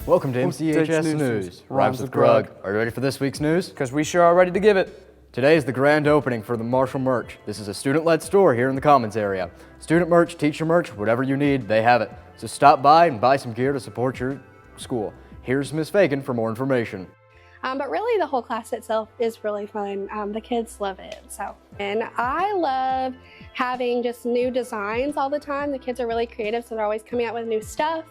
Welcome to MCHS News. Rhymes with Grug. Are you ready for this week's news? Because we sure are ready to give it. Today is the grand opening for the Marshal merch. This is a student-led store here in the Commons area. Student merch, teacher merch, whatever you need, they have it. So stop by and buy some gear to support your school. Here's Ms. Fagan for more information. But really the whole class itself is really fun. The kids love it. And I love having just new designs all the time. The kids are really creative, so they're always coming out with new stuff.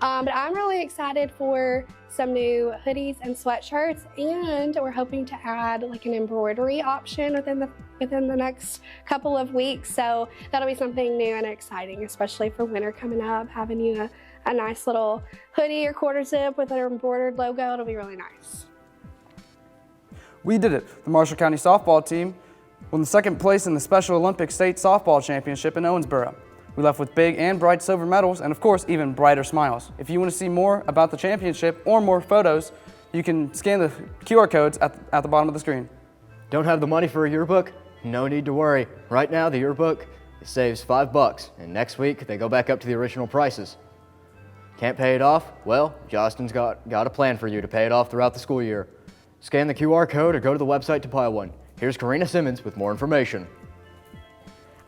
But I'm really excited for some new hoodies and sweatshirts, and we're hoping to add like an embroidery option within the next couple of weeks. So that'll be something new and exciting, especially for winter coming up. Having you a nice little hoodie or quarter zip with an embroidered logo, it'll be really nice. We did it. The Marshall County softball team won the second place in the Special Olympics State Softball Championship in Owensboro. We left with big and bright silver medals and, of course, even brighter smiles. If you want to see more about the championship or more photos, you can scan the QR codes at the bottom of the screen. Don't have the money for a yearbook? No need to worry. Right now, the yearbook saves $5, and next week they go back up to the original prices. Can't pay it off? Well, Justin's got a plan for you to pay it off throughout the school year. Scan the QR code or go to the website to buy one. Here's Karina Simmons with more information.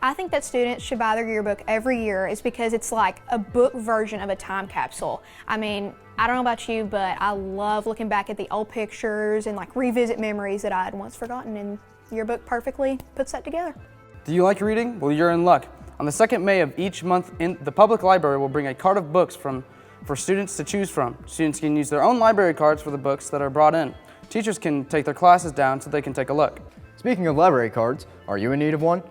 I think that students should buy their yearbook every year is because it's like a book version of a time capsule. I mean, I don't know about you, but I love looking back at the old pictures and like revisit memories that I had once forgotten, and yearbook perfectly puts that together. Do you like reading? Well, you're in luck. On the second May of each month, the public library will bring a cart of books for students to choose from. Students can use their own library cards for the books that are brought in. Teachers can take their classes down so they can take a look. Speaking of library cards, are you in need of one?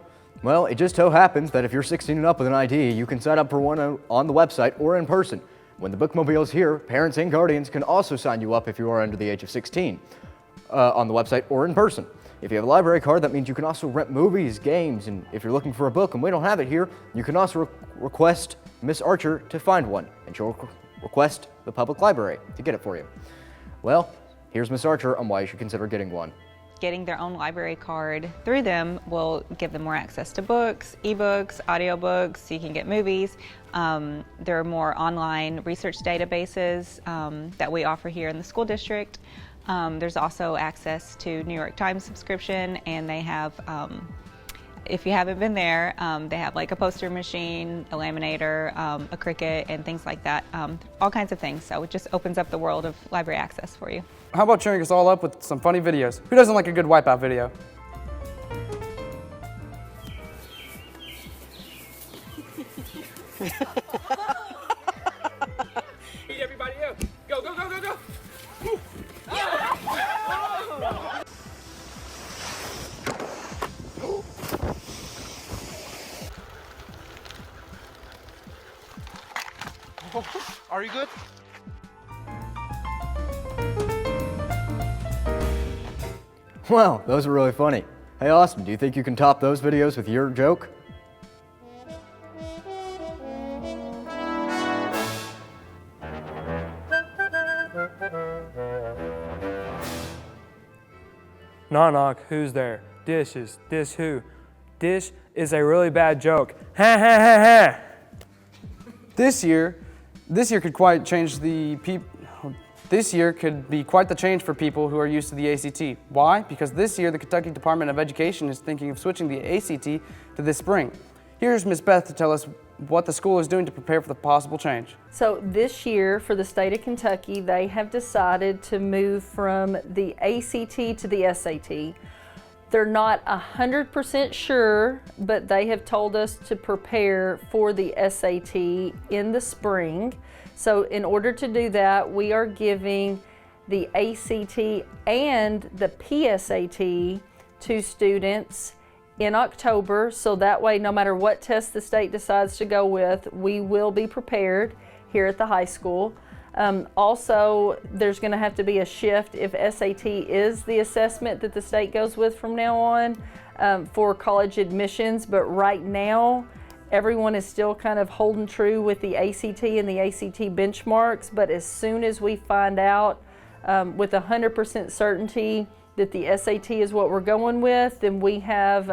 Well, it just so happens that if you're 16 and up with an ID, you can sign up for one on the website or in person. When the bookmobile is here, parents and guardians can also sign you up if you are under the age of 16 on the website or in person. If you have a library card, that means you can also rent movies, games, and if you're looking for a book and we don't have it here, you can also request Miss Archer to find one, and she'll request the public library to get it for you. Well, here's Miss Archer on why you should consider getting one. Getting their own library card through them will give them more access to books, ebooks, audiobooks. You can get movies. There are more online research databases that we offer here in the school district. There's also access to New York Times subscription, and they have, if you haven't been there, they have like a poster machine, a laminator, a Cricut, and things like that. All kinds of things. So it just opens up the world of library access for you. How about cheering us all up with some funny videos? Who doesn't like a good wipeout video? Beat everybody up. Go, go, go, go, go. Are you good? Wow, those were really funny. Hey Austin, do you think you can top those videos with your joke? Knock knock, who's there? Dishes, dish who? Dish is a really bad joke. Ha ha ha ha! This year could quite change This year could be quite the change for people who are used to the ACT. Why? Because this year the Kentucky Department of Education is thinking of switching the ACT to this spring. Here's Ms. Beth to tell us what the school is doing to prepare for the possible change. So this year for the state of Kentucky, they have decided to move from the ACT to the SAT. They're not 100% sure, but they have told us to prepare for the SAT in the spring. So in order to do that, we are giving the ACT and the PSAT to students in October, so that way no matter what test the state decides to go with, we will be prepared here at the high school. Also, there's going to have to be a shift if SAT is the assessment that the state goes with from now on for college admissions, but right now everyone is still kind of holding true with the ACT and the ACT benchmarks, but as soon as we find out with 100% certainty that the SAT is what we're going with, then we have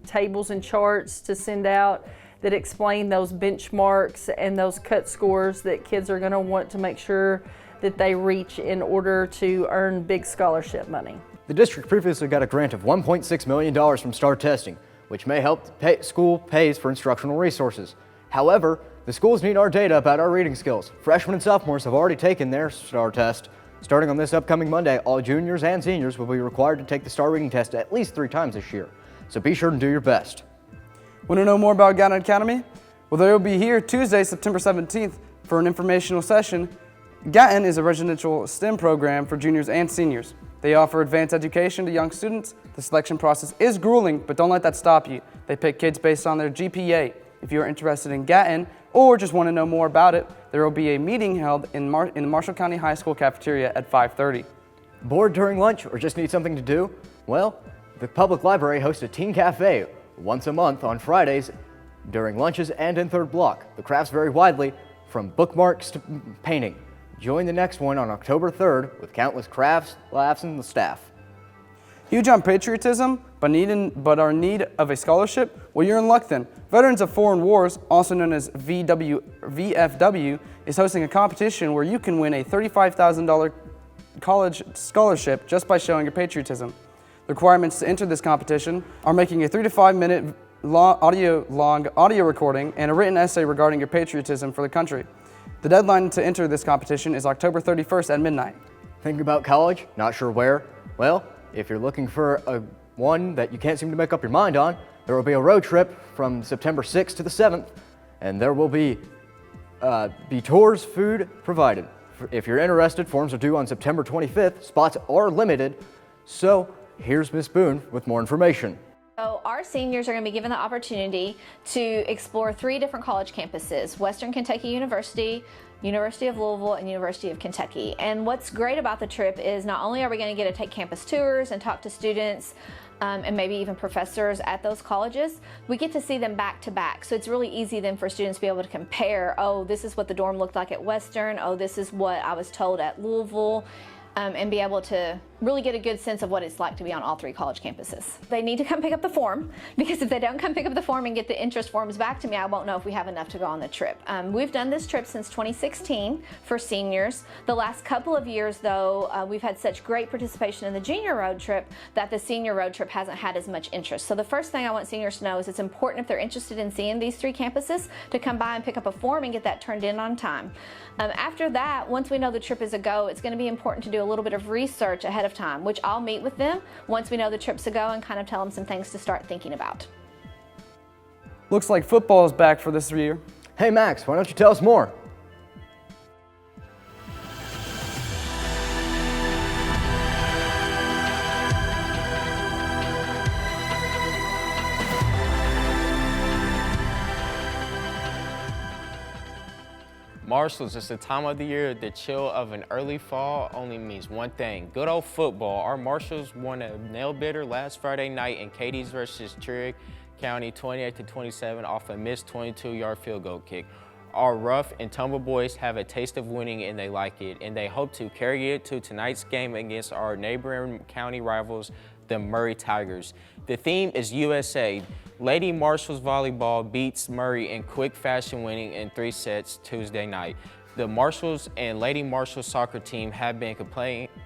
tables and charts to send out that explain those benchmarks and those cut scores that kids are going to want to make sure that they reach in order to earn big scholarship money. The district previously got a grant of $1.6 million from STAR testing, which may help school pays for instructional resources. However, the schools need our data about our reading skills. Freshmen and sophomores have already taken their STAR test. Starting on this upcoming Monday, all juniors and seniors will be required to take the STAR reading test at least 3 times this year. So be sure to do your best. Want to know more about Gatton Academy? Well, they will be here Tuesday, September 17th for an informational session. Gatton is a residential STEM program for juniors and seniors. They offer advanced education to young students. The selection process is grueling, but don't let that stop you. They pick kids based on their GPA. If you are interested in Gatton or just want to know more about it, there will be a meeting held in the Marshall County High School cafeteria at 5:30. Bored during lunch or just need something to do? Well, the public library hosts a teen cafe once a month on Fridays during lunches and in third block. The crafts vary widely from bookmarks to painting. Join the next one on October 3rd with countless crafts, laughs, and the staff. Huge on patriotism, but are in need of a scholarship? Well, you're in luck then. Veterans of Foreign Wars, also known as VFW, is hosting a competition where you can win a $35,000 college scholarship just by showing your patriotism. The requirements to enter this competition are making a 3 to 5 minute long audio recording and a written essay regarding your patriotism for the country. The deadline to enter this competition is October 31st at midnight. Thinking about college? Not sure where? Well, if you're looking for one that you can't seem to make up your mind on, there will be a road trip from September 6th to the 7th, and there will be tours, food provided. If you're interested, forms are due on September 25th. Spots are limited, so here's Ms. Boone with more information. So our seniors are going to be given the opportunity to explore 3 different college campuses: Western Kentucky University, University of Louisville, and University of Kentucky. And what's great about the trip is not only are we going to get to take campus tours and talk to students and maybe even professors at those colleges, we get to see them back to back. So it's really easy then for students to be able to compare, oh, this is what the dorm looked like at Western, oh, this is what I was told at Louisville, and be able to really get a good sense of what it's like to be on all 3 college campuses. They need to come pick up the form, because if they don't come pick up the form and get the interest forms back to me, I won't know if we have enough to go on the trip. We've done this trip since 2016 for seniors. The last couple of years, though, we've had such great participation in the junior road trip that the senior road trip hasn't had as much interest. So the first thing I want seniors to know is it's important, if they're interested in seeing these 3 campuses, to come by and pick up a form and get that turned in on time. After that, once we know the trip is a go, it's going to be important to do a little bit of research ahead of time, which I'll meet with them once we know the trip's a go and kind of tell them some things to start thinking about. Looks like football is back for this year. Hey Max, why don't you tell us more? Marshall, it's the time of the year. The chill of an early fall only means one thing: good old football. Our Marshalls won a nail-biter last Friday night in Cadiz versus Trigg County 28-27 off a missed 22-yard field goal kick. Our rough and tumble boys have a taste of winning and they like it, and they hope to carry it to tonight's game against our neighboring county rivals, the Murray Tigers. The theme is USA. Lady Marshalls volleyball beats Murray in quick fashion, winning in 3 sets Tuesday night. The Marshalls and Lady Marshalls soccer team have been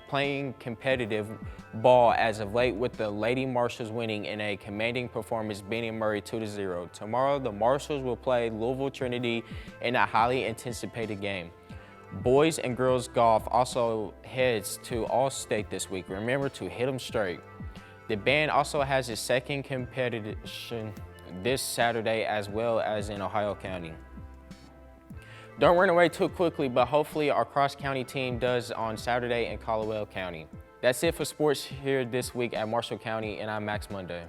playing competitive ball as of late, with the Lady Marshalls winning in a commanding performance, beating Murray 2-0. Tomorrow, the Marshalls will play Louisville Trinity in a highly anticipated game. Boys and girls golf also heads to All-State this week. Remember to hit them straight. The band also has its second competition this Saturday, as well as in Ohio County. Don't run away too quickly, but hopefully our cross-county team does on Saturday in Caldwell County. That's it for sports here this week at Marshall County, and I'm Max Monday.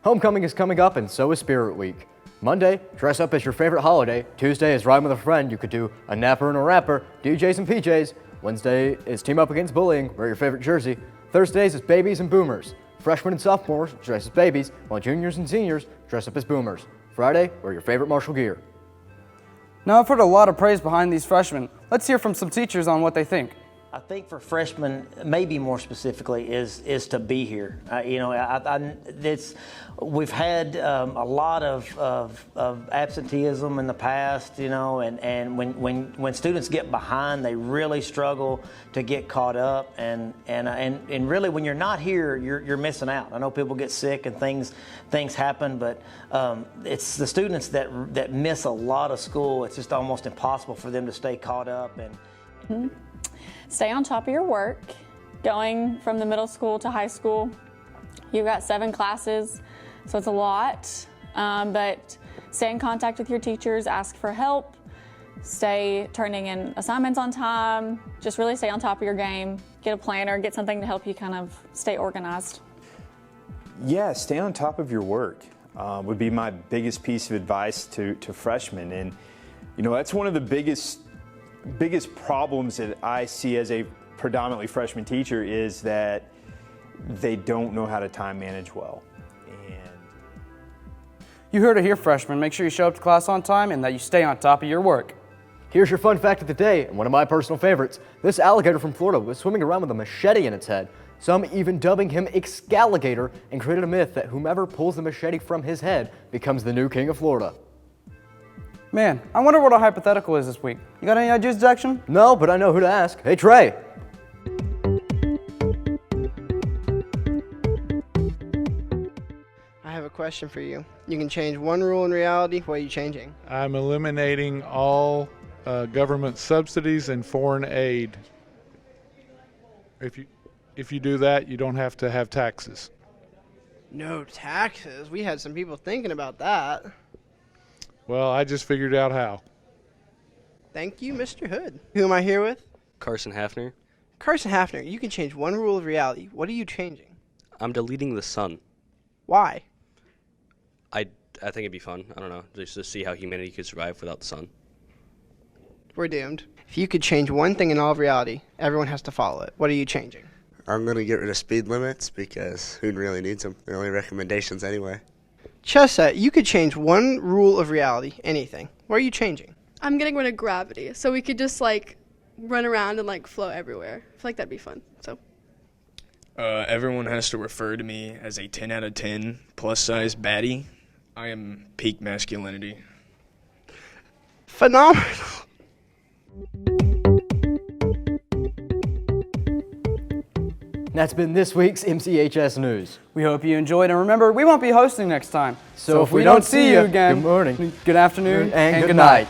Homecoming is coming up, and so is Spirit Week. Monday, dress up as your favorite holiday. Tuesday is ride with a friend. You could do a napper and a rapper, DJs and PJs. Wednesday is team up against bullying, wear your favorite jersey. Thursdays is babies and boomers. Freshmen and sophomores dress as babies, while juniors and seniors dress up as boomers. Friday, wear your favorite Marshall gear. Now I've heard a lot of praise behind these freshmen. Let's hear from some teachers on what they think. I think for freshmen, maybe more specifically, is to be here. You know, we've had a lot of absenteeism in the past. You know, and when students get behind, they really struggle to get caught up. And really, when you're not here, you're missing out. I know people get sick and things happen, but it's the students that miss a lot of school. It's just almost impossible for them to stay caught up and. Stay on top of your work. Going from the middle school to high school, you've got 7 classes, so it's a lot. But stay in contact with your teachers, ask for help, stay turning in assignments on time, just really stay on top of your game. Get a planner, get something to help you kind of stay organized. Yeah, stay on top of your work would be my biggest piece of advice to freshmen. And, you know, that's one of the biggest problems that I see as a predominantly freshman teacher is that they don't know how to time manage well. And You heard it here, freshmen. Make sure you show up to class on time and that you stay on top of your work. Here's your fun fact of the day, and one of my personal favorites. This alligator from Florida was swimming around with a machete in its head. Some even dubbing him Excalligator, and created a myth that whomever pulls the machete from his head becomes the new king of Florida. Man, I wonder what our hypothetical is this week. You got any ideas, Jackson? No, but I know who to ask. Hey, Trey. I have a question for you. You can change one rule in reality. What are you changing? I'm eliminating all government subsidies and foreign aid. If you do that, you don't have to have taxes. No taxes? We had some people thinking about that. Well, I just figured out how. Thank you, Mr. Hood. Who am I here with? Carson Hafner. Carson Hafner, you can change one rule of reality. What are you changing? I'm deleting the sun. Why? I think it'd be fun. I don't know, just to see how humanity could survive without the sun. We're doomed. If you could change one thing in all of reality, everyone has to follow it. What are you changing? I'm going to get rid of speed limits because who really needs them? They're only recommendations anyway. Chessa, you could change one rule of reality, anything. What are you changing? I'm getting rid of gravity, so we could just like run around and like float everywhere. I feel like that'd be fun. So. Everyone has to refer to me as a 10 out of 10 plus size baddie. I am peak masculinity. Phenomenal. That's been this week's MCHS News. We hope you enjoyed, and remember, we won't be hosting next time. So if we don't see you again, good morning, good afternoon, and good night.